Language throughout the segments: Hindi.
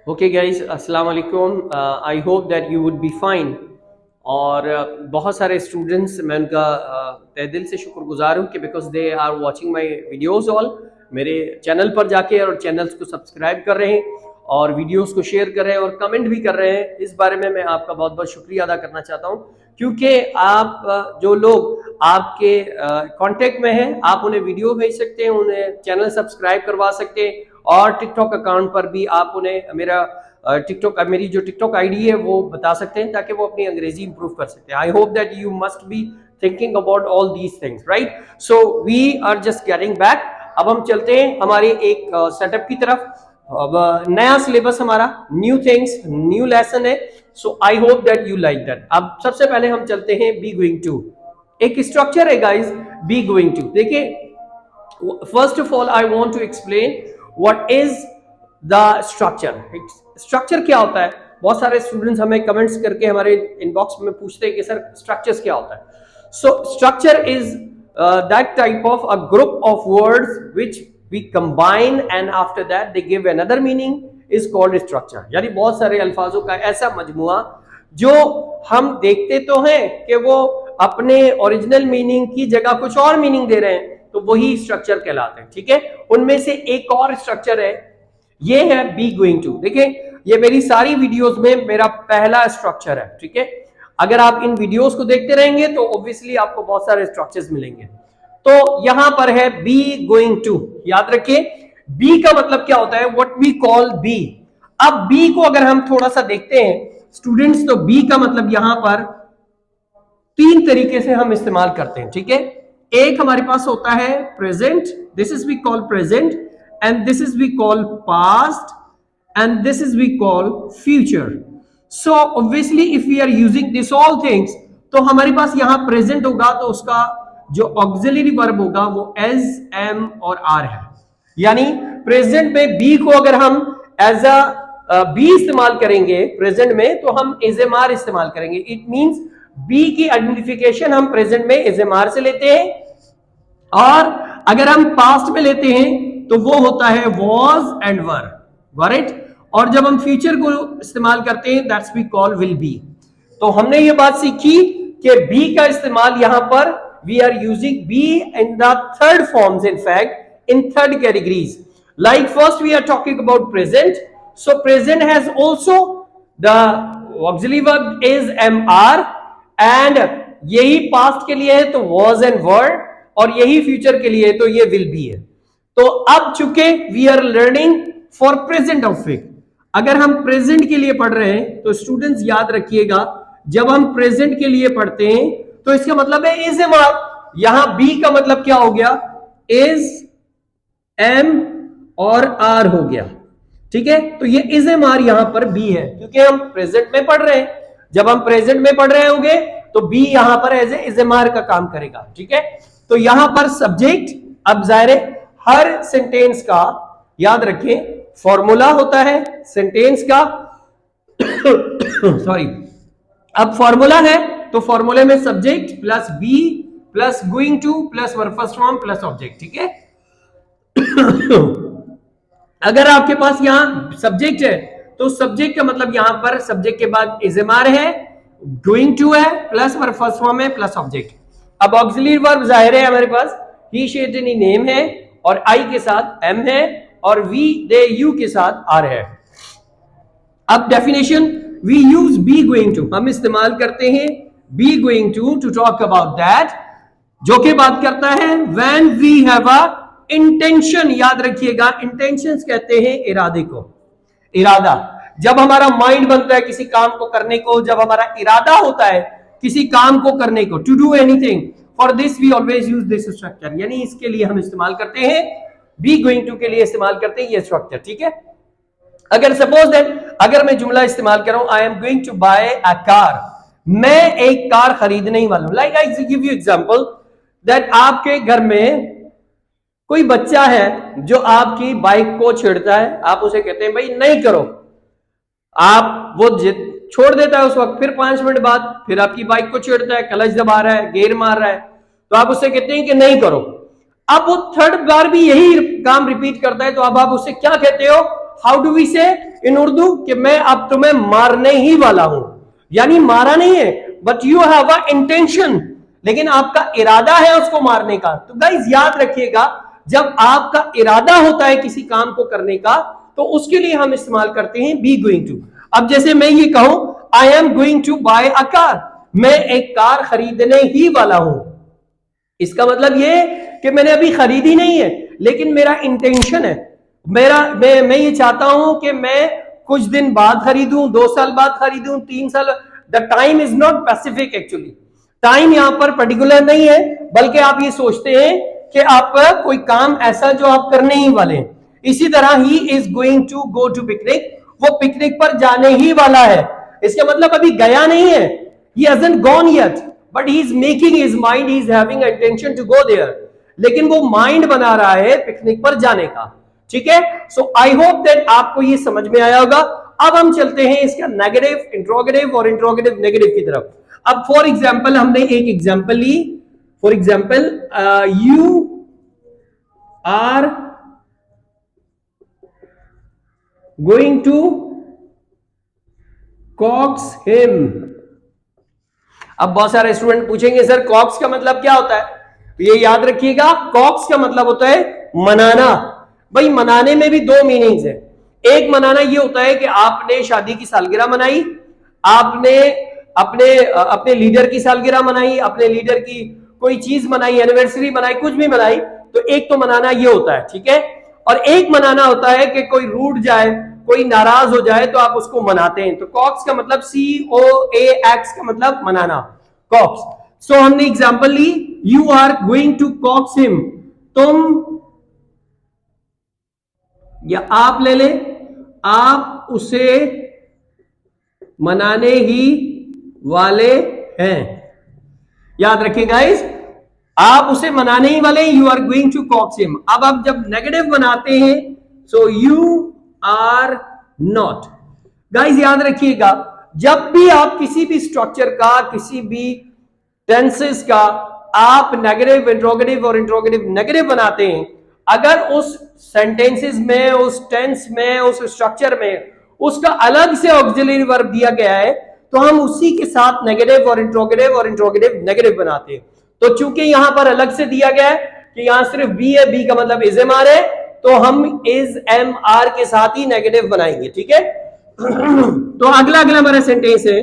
ओके गाइस, अस्सलाम वालेकुम। आई hope that you would be fine. और बहुत सारे स्टूडेंट्स, मैं उनका तहे दिल से शुक्रगुजार हूँ कि because they are watching my videos all, मेरे चैनल पर जाके और चैनल्स को सब्सक्राइब कर रहे हैं और वीडियोस को शेयर कर रहे हैं और कमेंट भी कर रहे हैं। इस बारे में मैं आपका बहुत बहुत शुक्रिया अदा करना चाहता हूँ, क्योंकि आप जो लोग आपके कांटेक्ट में हैं, आप उन्हें वीडियो भेज सकते हैं, उन्हें चैनल सब्सक्राइब करवा सकते हैं और टिकटॉक अकाउंट पर भी आप उन्हें मेरी जो टिकटॉक आईडी है वो बता सकते हैं, ताकि वो अपनी अंग्रेजी इंप्रूव कर सकते हैं। I hope that you must be thinking about all these things, right? So we are just getting back. अब हम चलते हैं हमारे एक सेटअप की तरफ। अब नया सिलेबस हमारा, न्यू थिंग्स, न्यू लेसन है। So I hope that you like that. अब सबसे पहले हम चलते हैं बी गोइंग टू। एक स्ट्रक्चर है गाइस, बी गोइंग टू। देखिए, first of all I want to explain what is the structure. Structure क्या होता है? बहुत सारे स्टूडेंट्स हमें कमेंट्स करके हमारे इनबॉक्स में पूछते हैं कि सर स्ट्रक्चर्स क्या होता है। So structure is that type of a group of words which we combine and after that they give another meaning, is called structure. यानी बहुत सारे अल्फाजों का ऐसा मजमुआ जो हम देखते तो हैं कि वो अपने ओरिजिनल मीनिंग की जगह कुछ और मीनिंग दे रहे हैं, तो वही स्ट्रक्चर कहलाते हैं। ठीक है, उनमें से एक और स्ट्रक्चर है, ये है बी गोइंग टू। देखिए, ये मेरी सारी वीडियोस में मेरा पहला स्ट्रक्चर है। ठीक है, अगर आप इन वीडियोस को देखते रहेंगे तो ऑब्वियसली आपको बहुत सारे स्ट्रक्चर्स मिलेंगे। तो यहां पर है बी गोइंग टू। याद रखिए, बी का मतलब क्या होता है, व्हाट वी कॉल बी। अब बी को अगर हम थोड़ा सा देखते हैं स्टूडेंट्स, तो बी का मतलब यहां पर तीन तरीके से हम इस्तेमाल करते हैं। ठीक है, एक हमारे पास होता है present, this is we call present, and this is we call past, and this is we call future. So obviously if we are using this all things, तो हमारे पास यहां प्रेजेंट होगा तो उसका जो ऑक्सिलरी वर्ब होगा वो एज, एम और आर है। यानी प्रेजेंट में बी को अगर हम एज अ बी इस्तेमाल करेंगे प्रेजेंट में, तो हम एज एम आर इस्तेमाल करेंगे। इट मींस बी की आइडेंटिफिकेशन हम प्रेजेंट में एज एम आर से लेते हैं, और अगर हम पास्ट में लेते हैं तो वो होता है वॉज एंड वर, राइट? और जब हम फ्यूचर को इस्तेमाल करते हैं, that's we call will be. तो हमने ये बात सीखी कि बी का इस्तेमाल यहां पर we are using be in the third forms, in fact in third categories. Like first we are talking about present. So present has also the auxiliary verb is am are, and यही पास्ट के लिए है तो वॉज एंड वर, और यही फ्यूचर के लिए है तो ये विल बी है। तो अब चूंकि we are learning for present of it, अगर हम प्रेजेंट के लिए पढ़ रहे हैं तो स्टूडेंट्स याद रखिएगा, जब हम प्रेजेंट के लिए पढ़ते हैं तो इसका मतलब है इज एम आर। यहां बी का मतलब क्या हो गया, इज, एम और आर हो गया। ठीक है, तो ये इज एम आर यहां पर बी है, क्योंकि हम प्रेजेंट में पढ़ रहे हैं। जब हम प्रेजेंट में पढ़ रहे होंगे तो बी यहां पर एज इज एम आर का काम करेगा। ठीक है, तो यहां पर सब्जेक्ट, अब जाहिर है हर सेंटेंस का याद रखें फॉर्मूला होता है सेंटेंस का सॉरी, अब फॉर्मूला है तो फॉर्मूले में subject plus be plus going to plus verb first form plus object. ठीक है अगर आपके पास यहां सब्जेक्ट है तो सब्जेक्ट का मतलब यहां पर सब्जेक्ट के बाद इज एम आर है, गोइंग टू है, प्लस वर्ब फर्स्ट फॉर्म है, प्लस ऑब्जेक्ट। अब ऑक्सिलरी वर्ब जाहिर है हमारे पास ही, शी, इट, एनी, नेम है, और आई के साथ एम है, और वी, दे, यू के साथ आर है। अब definition, we use be going to, हम इस्तेमाल करते हैं be going to talk about that, जो कि बात करता है when we have a intention. याद रखिएगा, इंटेंशंस कहते हैं इरादे को, इरादा। जब हमारा माइंड बनता है किसी काम को करने को, जब हमारा इरादा होता है किसी काम को करने को, to do anything, for this we always use this structure. यानी इसके लिए हम इस्तेमाल करते हैं, बी गोइंग टू के लिए इस्तेमाल करते हैं ये स्ट्रक्चर। ठीक है, अगर सपोज दैट अगर मैं जुमला इस्तेमाल कर रहा हूं, I am going to buy a car, मैं एक कार खरीदने ही वाला हूं। Like I give you example that आपके घर में कोई बच्चा है जो आपकी बाइक को छेड़ता है, आप उसे कहते हैं भाई नहीं करो, आप वो छोड़ देता है उस वक्त, फिर 5 मिनट बाद फिर आपकी बाइक को छेड़ता है, क्लच दबा रहा है, गियर मार रहा है, तो आप उससे कहते हैं कि नहीं करो। अब वो थर्ड बार भी यही काम रिपीट करता है, तो अब आप उससे क्या कहते हो, हाउ डू वी से, इन उर्दू कि मैं अब तुम्हें मारने ही वाला हूं, यानी मारा नहीं है but you have a intention, लेकिन आपका इरादा है उसको मारने का। तो गाइस याद रखिएगा, जब आपका इरादा होता है किसी काम को करने का तो उसके लिए हम इस्तेमाल करते हैं बी गोइंग टू। अब जैसे मैं ये कहूं I am going to buy a car, मैं एक कार खरीदने ही वाला हूं, इसका मतलब ये कि मैंने अभी खरीदी नहीं है लेकिन मेरा इंटेंशन है, मैं ये चाहता हूं कि मैं कुछ दिन बाद खरीदूं, 2 साल बाद खरीदूं, 3 साल। The time is not specific, actually time यहां पर पर्टिकुलर नहीं है, बल्कि आप ये सोचते हैं कि आप कोई काम ऐसा जो आप करने ही वाले हैं। इसी तरह ही is going to go to picnic, वो पिकनिक पर जाने ही वाला है, इसका मतलब अभी गया नहीं है, he hasn't gone yet but he is making his mind, he is having an intention to go there, लेकिन वो माइंड बना रहा है पिकनिक पर जाने का। ठीक है, सो आई होप दैट आपको ये समझ में आया होगा। अब हम चलते हैं इसका नेगेटिव, इंट्रोगेटिव और इंट्रोगेटिव नेगेटिव की तरफ। अब फॉर एग्जाम्पल हमने एक एग्जाम्पल ली, for example you are going to coax him. अब बहुत सारे स्टूडेंट पूछेंगे सर कॉक्स का मतलब क्या होता है, तो ये याद रखिएगा, कॉक्स का मतलब होता है मनाना। भाई मनाने में भी 2 मीनिंग्स है, एक मनाना ये होता है कि आपने शादी की सालगिरह मनाई, आपने अपने लीडर की सालगिरह मनाई, अपने लीडर की कोई चीज मनाई, एनिवर्सरी मनाई, कुछ भी मनाई, तो एक तो मनाना ये होता है, ठीक है। और एक मनाना होता है कि कोई रूठ जाए, कोई नाराज हो जाए तो आप उसको मनाते हैं। तो कॉक्स का मतलब COAX का मतलब मनाना, कॉक्स। सो हमने एग्जांपल ली, you are going to coax him, तुम, या आप ले ले, आप उसे मनाने ही वाले हैं। याद रखिए गाइस, आप उसे मनाने ही वाले हैं, you are going to coax him. अब आप जब नेगेटिव बनाते हैं so you are not. Guys याद रखिएगा, जब भी आप किसी भी स्ट्रक्चर का, किसी भी टेंसेस का आप नेगेटिव, इंट्रोगेटिव और इंट्रोगेटिव नेगेटिव बनाते हैं, अगर उस सेंटेंसेस में, उस टेंस में, उस स्ट्रक्चर में उसका अलग से ऑक्सिलरी वर्ब दिया गया है तो हम उसी के साथ नेगेटिव और इंट्रोगेटिव नेगेटिव बनाते हैं। तो चूंकि यहां पर अलग से दिया गया है कि यहां सिर्फ बी है, बी का मतलब इज एम आर है, तो हम इज एम आर के साथ ही नेगेटिव बनाएंगे, ठीक है। तो अगला हमारा सेंटेंस है,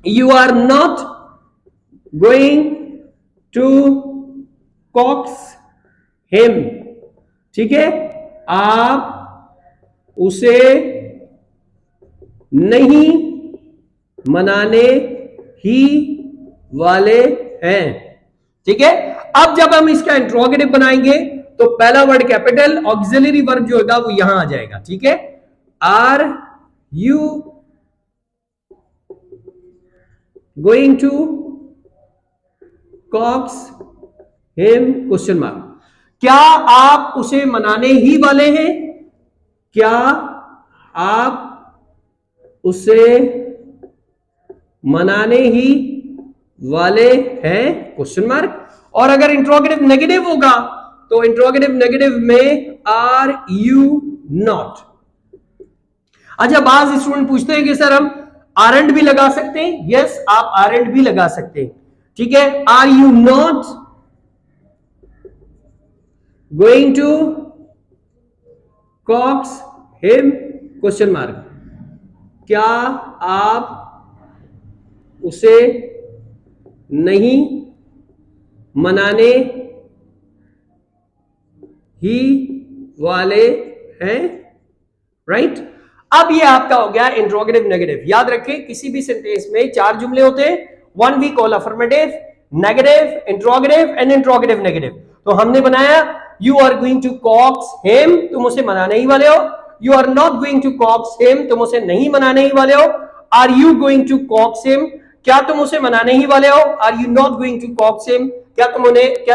you are not going to coax him, ठीक है, आप उसे नहीं मनाने ही वाले हैं, ठीक है। अब जब हम इसका इंट्रोगेटिव बनाएंगे तो पहला वर्ड कैपिटल, ऑक्सिलरी वर्ब जो होगा वो यहां आ जाएगा, ठीक है। Are you going to coax him, question mark. क्या आप उसे मनाने ही वाले हैं? क्या आप उसे मनाने ही वाले हैं, क्वेश्चन मार्क। और अगर इंट्रोगेटिव नेगेटिव होगा तो इंट्रोगेटिव नेगेटिव में आर यू नॉट। अच्छा, बाज स्टूडेंट पूछते हैं कि सर हम आरएंड भी लगा सकते हैं। यस, आप आरएंड भी लगा सकते हैं, ठीक है। Are you not going to coax him, question mark. क्या आप उसे नहीं मनाने ही वाले हैं, राइट। अब ये आपका हो गया इंट्रोगेटिव नेगेटिव। याद रखें, किसी भी सेंटेंस में 4 जुमले होते हैं, one we call affirmative, negative, interrogative and interrogative negative. तो हमने बनाया you are going to coax him, तुम उसे मनाने ही वाले हो। You are not going to coax him, तुम उसे नहीं मनाने ही वाले हो। Are you going to coax him, क्या तुम उसे मनाने ही वाले हो। Are you not going to coax him, क्या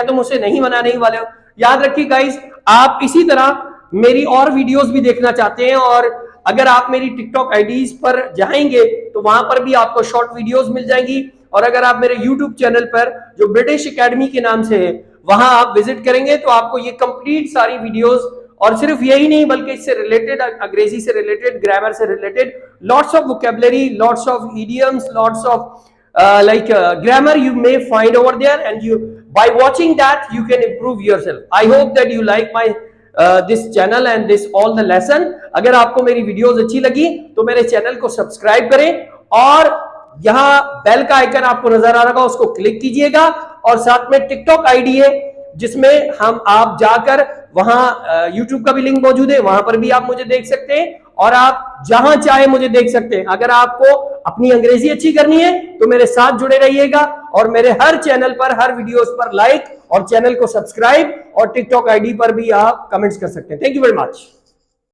तुम उसे नहीं मनाने ही वाले हो। याद रखिए गाइस, आप इसी तरह मेरी और वीडियोस भी देखना चाहते हैं, और अगर आप मेरी टिकटॉक आईडीज पर जाएंगे तो वहां पर भी आपको शॉर्ट वीडियोस मिल जाएंगी। और अगर आप मेरे यूट्यूब चैनल पर जो ब्रिटिश एकेडमी के नाम से है वहां आप विजिट करेंगे तो आपको ये कंप्लीट सारी वीडियोस और सिर्फ यही नहीं बल्कि इससे रिलेटेड, अंग्रेजी से रिलेटेड, ग्रामर से related lots of vocabulary, lots of idioms, lots of grammar you may find over there, and you, by watching that, you can improve yourself. I hope that you like my this channel and this all the lesson. अगर आपको मेरी वीडियोस अच्छी लगी तो मेरे चैनल को सब्सक्राइब करें और यहाँ बेल का आइकन आपको नजर आ रहा होगा, उसको क्लिक कीजिएगा। और साथ में टिकटॉक आईडी है जिसमें आप जाकर वहां यूट्यूब का भी लिंक मौजूद है, वहां पर भी आप मुझे देख सकते हैं और आप जहां चाहे मुझे देख सकते हैं। अगर आपको अपनी अंग्रेजी अच्छी करनी है तो मेरे साथ जुड़े रहिएगा और मेरे हर चैनल पर, हर वीडियोस पर लाइक और चैनल को सब्सक्राइब और टिकटॉक आईडी पर भी आप कमेंट्स कर सकते हैं। Thank you very much.